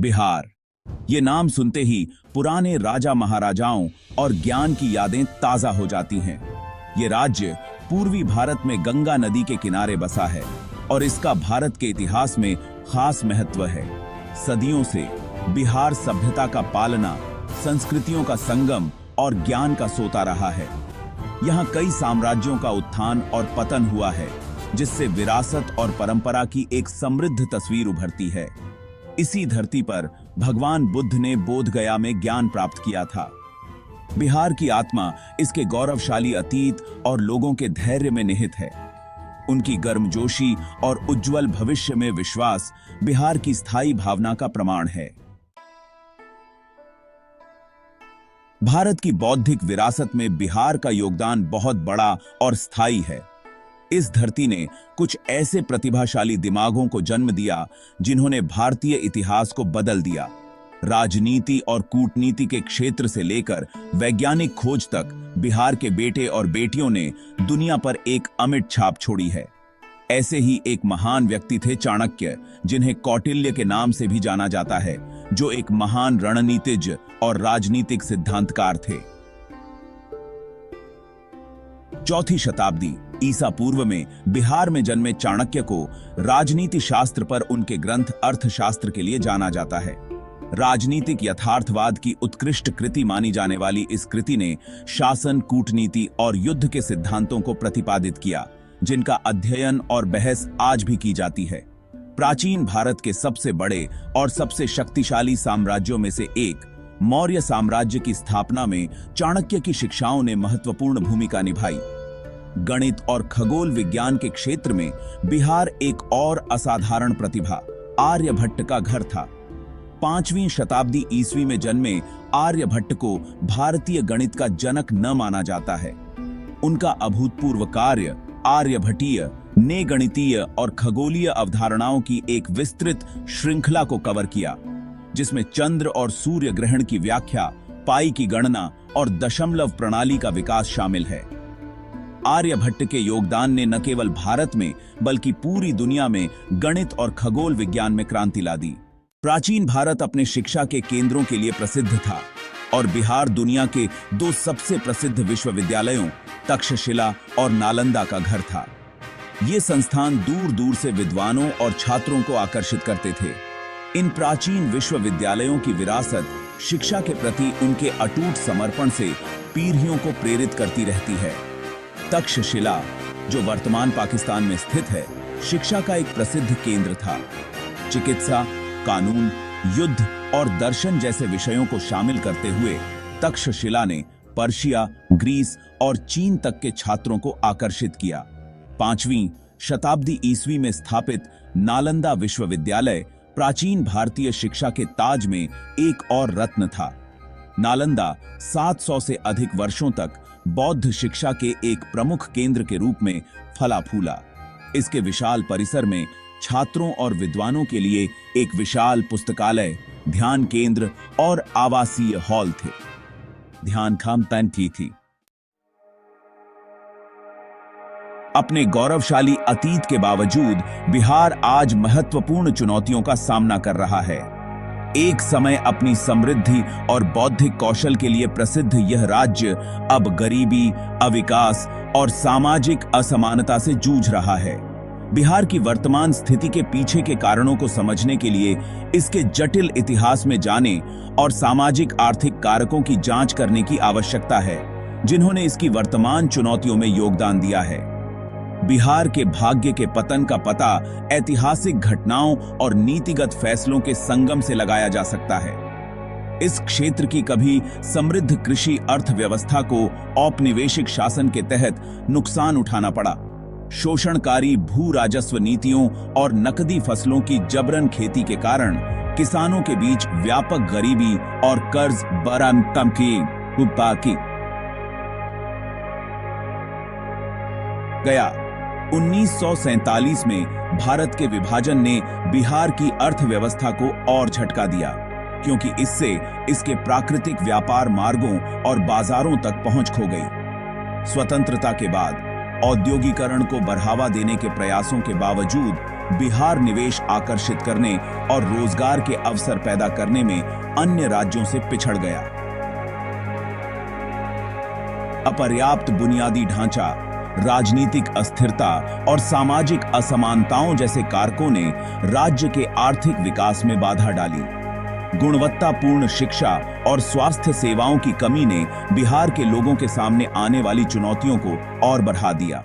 बिहार। ये नाम सुनते ही पुराने राजा महाराजाओं और ज्ञान की यादें ताजा हो जाती हैं। ये राज्य पूर्वी भारत में गंगा नदी के किनारे बसा है और इसका भारत के इतिहास में खास महत्व है। सदियों से बिहार सभ्यता का पालना, संस्कृतियों का संगम और ज्ञान का सोता रहा है। यहाँ कई साम्राज्यों का उत्थान और पतन हुआ है, जिससे विरासत और परंपरा की एक समृद्ध तस्वीर उभरती है। इसी धरती पर भगवान बुद्ध ने बोधगया में ज्ञान प्राप्त किया था। बिहार की आत्मा इसके गौरवशाली अतीत और लोगों के धैर्य में निहित है। उनकी गर्मजोशी और उज्जवल भविष्य में विश्वास बिहार की स्थायी भावना का प्रमाण है। भारत की बौद्धिक विरासत में बिहार का योगदान बहुत बड़ा और स्थायी है। इस धरती ने कुछ ऐसे प्रतिभाशाली दिमागों को जन्म दिया जिन्होंने भारतीय इतिहास को बदल दिया। राजनीति और कूटनीति के क्षेत्र से लेकर वैज्ञानिक खोज तक बिहार के बेटे और बेटियों ने दुनिया पर एक अमिट छाप छोड़ी है। ऐसे ही एक महान व्यक्ति थे चाणक्य, जिन्हें कौटिल्य के नाम से भी जाना जाता है, जो एक महान रणनीतिज्ञ और राजनीतिक सिद्धांतकार थे। 4वीं शताब्दी ईसा पूर्व में बिहार में जन्मे चाणक्य को राजनीति शास्त्र पर उनके ग्रंथ अर्थशास्त्र के लिए जाना जाता है। राजनीतिक यथार्थवाद की उत्कृष्ट कृति मानी जाने वाली इस कृति ने शासन, कूटनीति और युद्ध के सिद्धांतों को प्रतिपादित किया, जिनका अध्ययन और बहस आज भी की जाती है। प्राचीन भारत के सबसे बड़े और सबसे शक्तिशाली साम्राज्यों में से एक मौर्य साम्राज्य की स्थापना में चाणक्य की शिक्षाओं ने महत्वपूर्ण भूमिका निभाई। गणित और खगोल विज्ञान के क्षेत्र में बिहार एक और असाधारण प्रतिभा आर्यभट्ट का घर था। 5वीं शताब्दी ईस्वी में जन्मे आर्यभट्ट को भारतीय गणित का जनक न माना जाता है। उनका अभूतपूर्व कार्य आर्यभट्टीय ने गणितीय और खगोलीय अवधारणाओं की एक विस्तृत श्रृंखला को कवर किया, जिसमें चंद्र और सूर्य ग्रहण की व्याख्या, पाई की गणना और दशमलव प्रणाली का विकास शामिल है। आर्यभट्ट के योगदान ने न केवल भारत में बल्कि पूरी दुनिया में गणित और खगोल विज्ञान में क्रांति ला दी। प्राचीन भारत अपने शिक्षा के केंद्रों के लिए प्रसिद्ध था और बिहार दुनिया के 2 सबसे प्रसिद्ध विश्वविद्यालयों तक्षशिला और नालंदा का घर था। ये संस्थान दूर दूर से विद्वानों और छात्रों को आकर्षित करते थे। इन प्राचीन विश्वविद्यालयों की विरासत शिक्षा के प्रति उनके अटूट समर्पण से पीढ़ियों को प्रेरित करती रहती है। तक्षशिला, जो वर्तमान पाकिस्तान में स्थित है, शिक्षा का एक प्रसिद्ध केंद्र था। चिकित्सा, कानून, युद्ध और दर्शन जैसे विषयों को शामिल करते हुए तक्षशिला ने पर्शिया, ग्रीस और चीन तक के छात्रों को आकर्षित किया। 5वीं शताब्दी ईस्वी में स्थापित नालंदा विश्वविद्यालय प्राचीन भारतीय शिक्षा के ताज में एक और रत्न था। नालंदा 700 से अधिक वर्षों तक बौद्ध शिक्षा के एक प्रमुख केंद्र के रूप में फला फूला। इसके विशाल परिसर में छात्रों और विद्वानों के लिए एक विशाल पुस्तकालय, ध्यान केंद्र और आवासीय हॉल थे। ध्यान खाम पैंटी थी। अपने गौरवशाली अतीत के बावजूद बिहार आज महत्वपूर्ण चुनौतियों का सामना कर रहा है। एक समय अपनी समृद्धि और बौद्धिक कौशल के लिए प्रसिद्ध यह राज्य अब गरीबी, अविकास और सामाजिक असमानता से जूझ रहा है। बिहार की वर्तमान स्थिति के पीछे के कारणों को समझने के लिए इसके जटिल इतिहास में जाने और सामाजिक आर्थिक कारकों की जांच करने की आवश्यकता है, जिन्होंने इसकी वर्तमान चुनौतियों में योगदान दिया है। बिहार के भाग्य के पतन का पता ऐतिहासिक घटनाओं और नीतिगत फैसलों के संगम से लगाया जा सकता है। इस क्षेत्र की कभी समृद्ध कृषि अर्थव्यवस्था को औपनिवेशिक शासन के तहत नुकसान उठाना पड़ा। शोषणकारी भू राजस्व नीतियों और नकदी फसलों की जबरन खेती के कारण किसानों के बीच व्यापक गरीबी और कर्ज बरामदगी गया। 1947 में भारत के विभाजन ने बिहार की अर्थव्यवस्था को और झटका दिया, क्योंकि इससे इसके प्राकृतिक व्यापार मार्गों और बाजारों तक पहुंच खो गई। स्वतंत्रता के बाद औद्योगिकरण को बढ़ावा देने के प्रयासों के बावजूद बिहार निवेश आकर्षित करने और रोजगार के अवसर पैदा करने में अन्य राज्यों से पिछड़ गया। अपर्याप्त बुनियादी ढांचा, राजनीतिक अस्थिरता और सामाजिक असमानताओं जैसे कारकों ने राज्य के आर्थिक विकास में बाधा डाली। गुणवत्तापूर्ण शिक्षा और स्वास्थ्य सेवाओं की कमी ने बिहार के लोगों के सामने आने वाली चुनौतियों को और बढ़ा दिया।